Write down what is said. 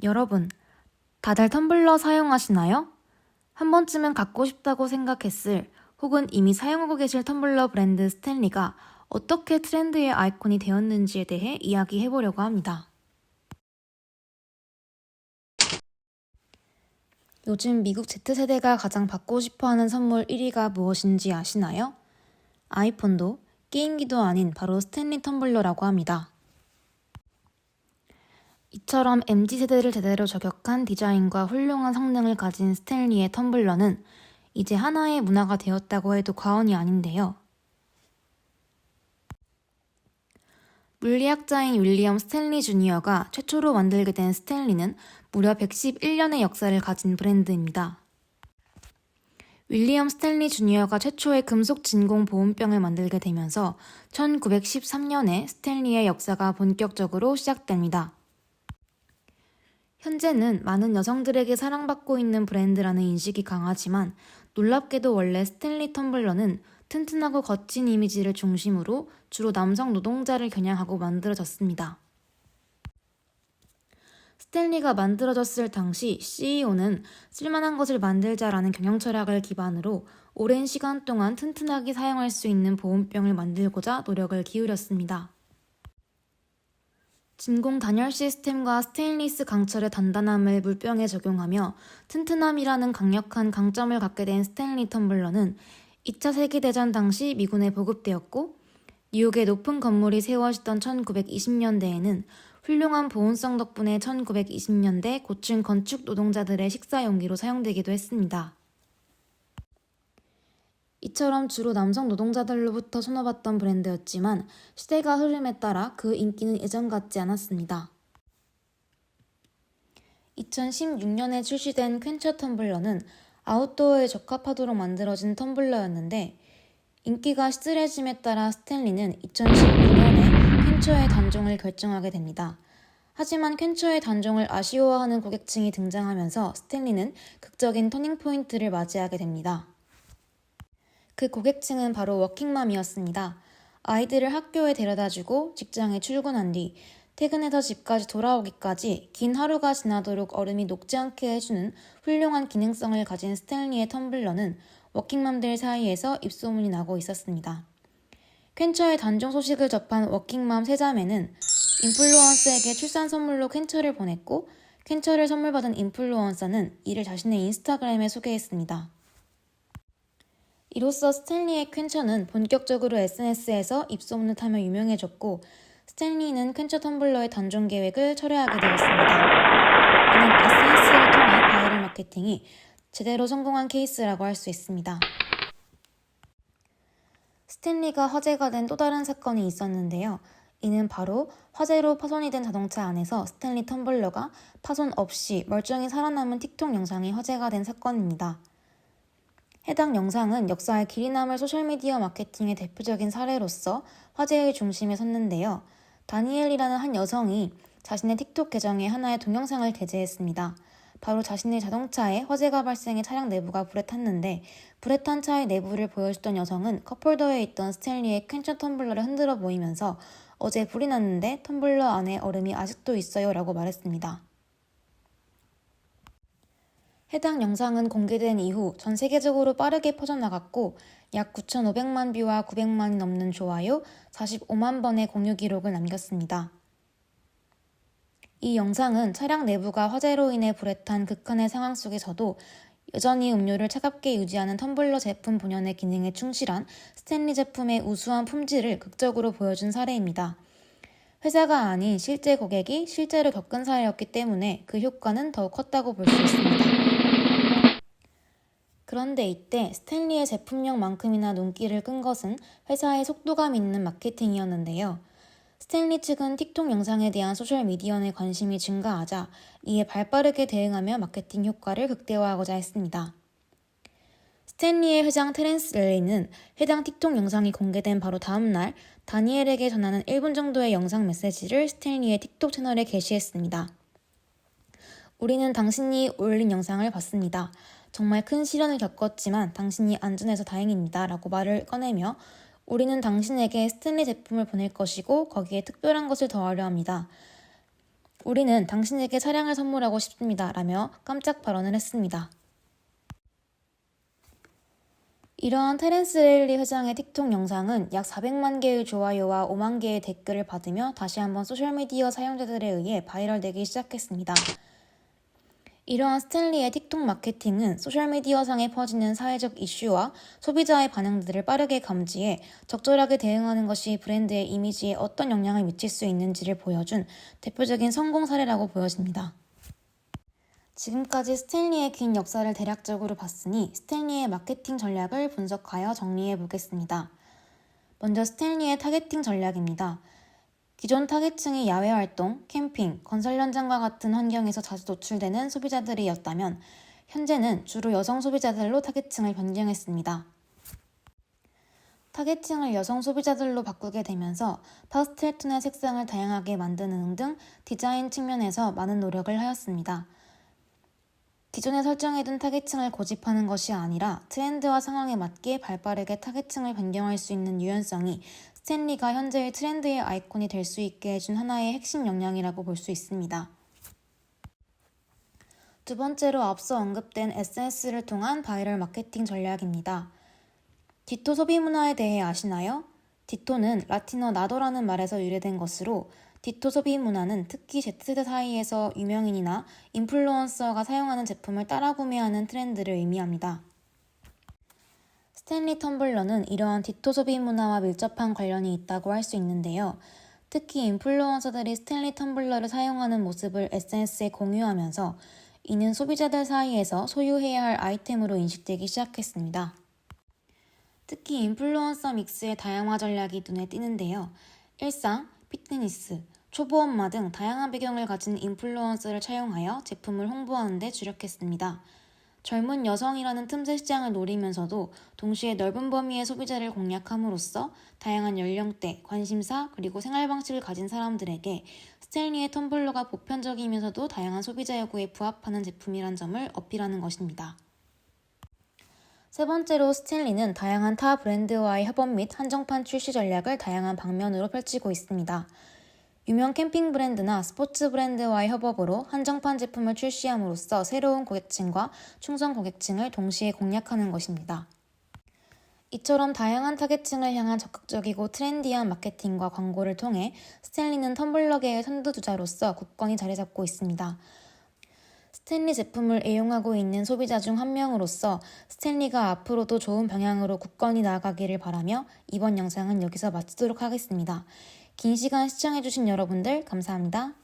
여러분, 다들 텀블러 사용하시나요? 한 번쯤은 갖고 싶다고 생각했을 혹은 이미 사용하고 계실 텀블러 브랜드 스탠리가 어떻게 트렌드의 아이콘이 되었는지에 대해 이야기해보려고 합니다. 요즘 미국 Z세대가 가장 받고 싶어하는 선물 1위가 무엇인지 아시나요? 아이폰도 게임기도 아닌 바로 스탠리 텀블러라고 합니다. 이처럼 MZ세대를 제대로 저격한 디자인과 훌륭한 성능을 가진 스탠리의 텀블러는 이제 하나의 문화가 되었다고 해도 과언이 아닌데요. 물리학자인 윌리엄 스탠리 주니어가 최초로 만들게 된 스탠리는 무려 111년의 역사를 가진 브랜드입니다. 윌리엄 스탠리 주니어가 최초의 금속 진공 보온병을 만들게 되면서 1913년에 스탠리의 역사가 본격적으로 시작됩니다. 현재는 많은 여성들에게 사랑받고 있는 브랜드라는 인식이 강하지만 놀랍게도 원래 스탠리 텀블러는 튼튼하고 거친 이미지를 중심으로 주로 남성 노동자를 겨냥하고 만들어졌습니다. 스탠리가 만들어졌을 당시 CEO는 쓸만한 것을 만들자라는 경영 철학을 기반으로 오랜 시간 동안 튼튼하게 사용할 수 있는 보온병을 만들고자 노력을 기울였습니다. 진공 단열 시스템과 스테인리스 강철의 단단함을 물병에 적용하며 튼튼함이라는 강력한 강점을 갖게 된 스탠리 텀블러는 2차 세계대전 당시 미군에 보급되었고 뉴욕의 높은 건물이 세워지던 1920년대에는 훌륭한 보온성 덕분에 1920년대 고층 건축 노동자들의 식사 용기로 사용되기도 했습니다. 이처럼 주로 남성 노동자들로부터 선호받던 브랜드였지만 시대가 흐름에 따라 그 인기는 예전 같지 않았습니다. 2016년에 출시된 퀸처 텀블러는 아웃도어에 적합하도록 만들어진 텀블러였는데 인기가 씁쓸해짐에 따라 스탠리는 2019년에 퀸처의 단종을 결정하게 됩니다. 하지만 퀸처의 단종을 아쉬워하는 고객층이 등장하면서 스탠리는 극적인 터닝포인트를 맞이하게 됩니다. 그 고객층은 바로 워킹맘이었습니다. 아이들을 학교에 데려다주고 직장에 출근한 뒤 퇴근해서 집까지 돌아오기까지 긴 하루가 지나도록 얼음이 녹지 않게 해주는 훌륭한 기능성을 가진 스탠리의 텀블러는 워킹맘들 사이에서 입소문이 나고 있었습니다. 퀸처의 단종 소식을 접한 워킹맘 세자매는 인플루언서에게 출산 선물로 퀸처를 보냈고 퀸처를 선물 받은 인플루언서는 이를 자신의 인스타그램에 소개했습니다. 이로써 스탠리의 퀸처는 본격적으로 SNS에서 입소문을 타며 유명해졌고 스탠리는 퀸처 텀블러의 단종 계획을 철회하게 되었습니다. 이는 SNS를 통해 바이럴 마케팅이 제대로 성공한 케이스라고 할 수 있습니다. 스탠리가 화제가 된 또 다른 사건이 있었는데요. 이는 바로 화재로 파손이 된 자동차 안에서 스탠리 텀블러가 파손 없이 멀쩡히 살아남은 틱톡 영상이 화제가 된 사건입니다. 해당 영상은 역사에 길이 남을 소셜미디어 마케팅의 대표적인 사례로서 화제의 중심에 섰는데요. 다니엘이라는 한 여성이 자신의 틱톡 계정에 하나의 동영상을 게재했습니다. 바로 자신의 자동차에 화재가 발생해 차량 내부가 불에 탔는데 불에 탄 차의 내부를 보여주던 여성은 컵홀더에 있던 스탠리의 퀸처 텀블러를 흔들어 보이면서 어제 불이 났는데 텀블러 안에 얼음이 아직도 있어요 라고 말했습니다. 해당 영상은 공개된 이후 전 세계적으로 빠르게 퍼져나갔고 약 9,500만 뷰와 900만이 넘는 좋아요, 45만 번의 공유 기록을 남겼습니다. 이 영상은 차량 내부가 화재로 인해 불에 탄 극한의 상황 속에서도 여전히 음료를 차갑게 유지하는 텀블러 제품 본연의 기능에 충실한 스탠리 제품의 우수한 품질을 극적으로 보여준 사례입니다. 회사가 아닌 실제 고객이 실제로 겪은 사례였기 때문에 그 효과는 더욱 컸다고 볼 수 있습니다. 그런데 이때 스탠리의 제품력만큼이나 눈길을 끈 것은 회사의 속도감 있는 마케팅이었는데요. 스탠리 측은 틱톡 영상에 대한 소셜미디어 내 관심이 증가하자 이에 발빠르게 대응하며 마케팅 효과를 극대화하고자 했습니다. 스탠리의 회장 테렌스 렐리는 해당 틱톡 영상이 공개된 바로 다음 날 다니엘에게 전하는 1분 정도의 영상 메시지를 스탠리의 틱톡 채널에 게시했습니다. 우리는 당신이 올린 영상을 봤습니다. 정말 큰 시련을 겪었지만 당신이 안전해서 다행입니다. 라고 말을 꺼내며 우리는 당신에게 스탠리 제품을 보낼 것이고 거기에 특별한 것을 더하려 합니다. 우리는 당신에게 차량을 선물하고 싶습니다. 라며 깜짝 발언을 했습니다. 이러한 테렌스 레일리 회장의 틱톡 영상은 약 400만 개의 좋아요와 5만 개의 댓글을 받으며 다시 한번 소셜미디어 사용자들에 의해 바이럴되기 시작했습니다. 이러한 스탠리의 틱톡 마케팅은 소셜미디어상에 퍼지는 사회적 이슈와 소비자의 반응들을 빠르게 감지해 적절하게 대응하는 것이 브랜드의 이미지에 어떤 영향을 미칠 수 있는지를 보여준 대표적인 성공 사례라고 보여집니다. 지금까지 스탠리의 긴 역사를 대략적으로 봤으니 스탠리의 마케팅 전략을 분석하여 정리해 보겠습니다. 먼저 스탠리의 타겟팅 전략입니다. 기존 타겟층이 야외활동, 캠핑, 건설 현장과 같은 환경에서 자주 노출되는 소비자들이었다면 현재는 주로 여성 소비자들로 타겟층을 변경했습니다. 타겟층을 여성 소비자들로 바꾸게 되면서 파스텔 톤의 색상을 다양하게 만드는 등 디자인 측면에서 많은 노력을 하였습니다. 기존에 설정해둔 타겟층을 고집하는 것이 아니라 트렌드와 상황에 맞게 발빠르게 타겟층을 변경할 수 있는 유연성이 스탠리가 현재의 트렌드의 아이콘이 될 수 있게 해준 하나의 핵심 역량이라고 볼 수 있습니다. 두 번째로 앞서 언급된 SNS를 통한 바이럴 마케팅 전략입니다. 디토 소비 문화에 대해 아시나요? 디토는 라틴어 나도라는 말에서 유래된 것으로 디토 소비 문화는 특히 Z세대 사이에서 유명인이나 인플루언서가 사용하는 제품을 따라 구매하는 트렌드를 의미합니다. 스탠리 텀블러는 이러한 디토 소비 문화와 밀접한 관련이 있다고 할 수 있는데요. 특히 인플루언서들이 스탠리 텀블러를 사용하는 모습을 SNS에 공유하면서 이는 소비자들 사이에서 소유해야 할 아이템으로 인식되기 시작했습니다. 특히 인플루언서 믹스의 다양화 전략이 눈에 띄는데요. 일상, 피트니스, 초보 엄마 등 다양한 배경을 가진 인플루언서를 차용하여 제품을 홍보하는 데 주력했습니다. 젊은 여성이라는 틈새 시장을 노리면서도 동시에 넓은 범위의 소비자를 공략함으로써 다양한 연령대, 관심사, 그리고 생활 방식을 가진 사람들에게 스탠리의 텀블러가 보편적이면서도 다양한 소비자 요구에 부합하는 제품이란 점을 어필하는 것입니다. 세 번째로 스탠리는 다양한 타 브랜드와의 협업 및 한정판 출시 전략을 다양한 방면으로 펼치고 있습니다. 유명 캠핑 브랜드나 스포츠 브랜드와의 협업으로 한정판 제품을 출시함으로써 새로운 고객층과 충성 고객층을 동시에 공략하는 것입니다. 이처럼 다양한 타겟층을 향한 적극적이고 트렌디한 마케팅과 광고를 통해 스탠리는 텀블러계의 선두주자로서 굳건히 자리잡고 있습니다. 스탠리 제품을 애용하고 있는 소비자 중 한 명으로서 스탠리가 앞으로도 좋은 방향으로 굳건히 나아가기를 바라며 이번 영상은 여기서 마치도록 하겠습니다. 긴 시간 시청해주신 여러분들 감사합니다.